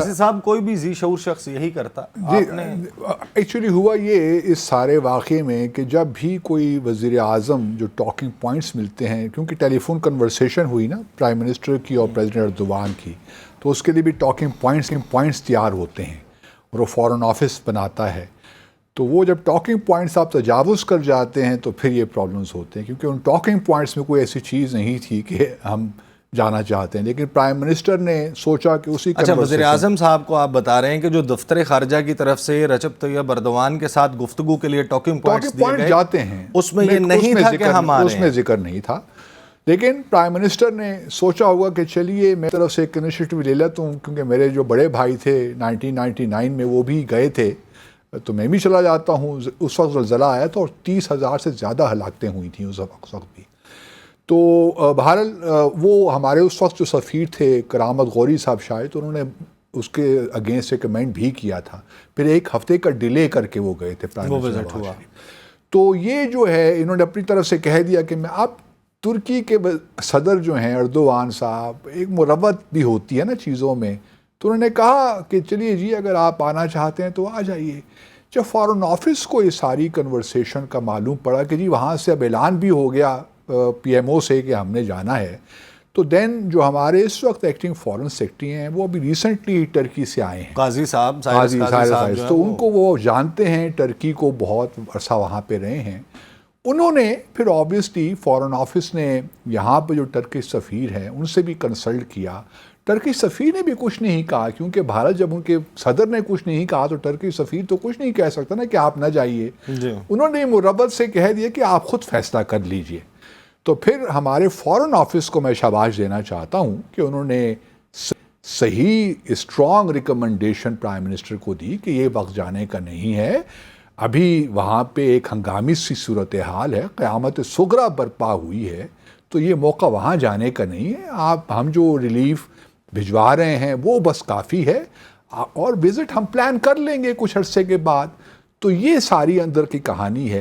صاحب کوئی بھی ذی شعور شخص یہی کرتا. ایکچولی ہوا یہ اس سارے واقعے میں کہ جب بھی کوئی وزیر اعظم جو ٹاکنگ پوائنٹس ملتے ہیں، کیونکہ ٹیلی فون کنورسیشن ہوئی نا پرائم منسٹر کی اور پریزیڈنٹ اردوان کی، تو اس کے لیے بھی ٹاکنگ پوائنٹس تیار ہوتے ہیں اور وہ فارن آفس بناتا ہے. تو وہ جب ٹاکنگ پوائنٹس آپ تجاوز کر جاتے ہیں تو پھر یہ پرابلمس ہوتے ہیں، کیونکہ ان ٹاکنگ پوائنٹس میں کوئی ایسی چیز نہیں تھی کہ ہم جانا چاہتے ہیں. لیکن پرائم منسٹر نے سوچا کہ اسی وزیر اعظم صاحب کو آپ بتا رہے ہیں کہ جو دفتر خارجہ کی طرف سے رجب طیب ایردوان کے ساتھ گفتگو کے لیے ٹاکنگ پوائنٹ جاتے ہیں، اس میں یہ نہیں تھا کہ ہم آ رہے ہیں، اس میں ذکر نہیں تھا. لیکن پرائم منسٹر نے سوچا ہوگا کہ چلیے میں طرف سے ایک انیشیٹو لے لیتا ہوں، کیونکہ میرے جو بڑے بھائی تھے 1999 میں وہ بھی گئے تھے تو میں بھی چلا جاتا ہوں. اس وقت زلزلہ آیا تھا اور 30,000 سے زیادہ ہلاکتیں ہوئی تھیں اس وقت بھی. تو بہرحال وہ ہمارے اس وقت جو سفیر تھے کرامت غوری صاحب شاید، انہوں نے اس کے اگینسٹ ریکمینڈ بھی کیا تھا. پھر ایک ہفتے کا ڈیلے کر کے وہ گئے تھے پرائم منسٹر. تو یہ جو ہے انہوں نے اپنی طرف سے کہہ دیا کہ میں اب ترکی کے صدر جو ہیں اردوان صاحب، ایک مروت بھی ہوتی ہے نا چیزوں میں، تو انہوں نے کہا کہ چلیے جی اگر آپ آنا چاہتے ہیں تو آ جائیے. جب فارن آفس کو یہ ساری کنورسیشن کا معلوم پڑا کہ جی وہاں سے اب اعلان بھی ہو گیا پی ایم او سے کہ ہم نے جانا ہے، تو دین جو ہمارے اس وقت ایکٹنگ فارن سیکرٹری ہیں وہ ابھی ریسنٹلی ٹرکی سے آئے ہیں، قاضی صاحب، تو ان کو وہ جانتے ہیں، ٹرکی کو بہت عرصہ وہاں پہ رہے ہیں. انہوں نے پھر آبویسلی فارن آفس نے یہاں پہ جو ٹرکش سفیر ہیں ان سے بھی کنسلٹ کیا. ٹرکی سفیر نے بھی کچھ نہیں کہا، کیونکہ بھارت جب ان کے صدر نے کچھ نہیں کہا تو ٹرکی سفیر تو کچھ نہیں کہہ سکتا نا کہ آپ نہ جائیے. انہوں نے مربت سے کہہ دیا کہ آپ خود فیصلہ کر لیجئے. تو پھر ہمارے فارن آفس کو میں شاباش دینا چاہتا ہوں کہ انہوں نے صحیح اسٹرانگ ریکمنڈیشن پرائم منسٹر کو دی کہ یہ وقت جانے کا نہیں ہے. ابھی وہاں پہ ایک ہنگامی سی صورتحال ہے، قیامت صغریٰ برپا ہوئی ہے، تو یہ موقع وہاں جانے کا نہیں ہے. ہم جو ریلیف بھجوا رہے ہیں وہ بس کافی ہے، اور وزٹ ہم پلان کر لیں گے کچھ عرصے کے بعد. تو یہ ساری اندر کی کہانی ہے.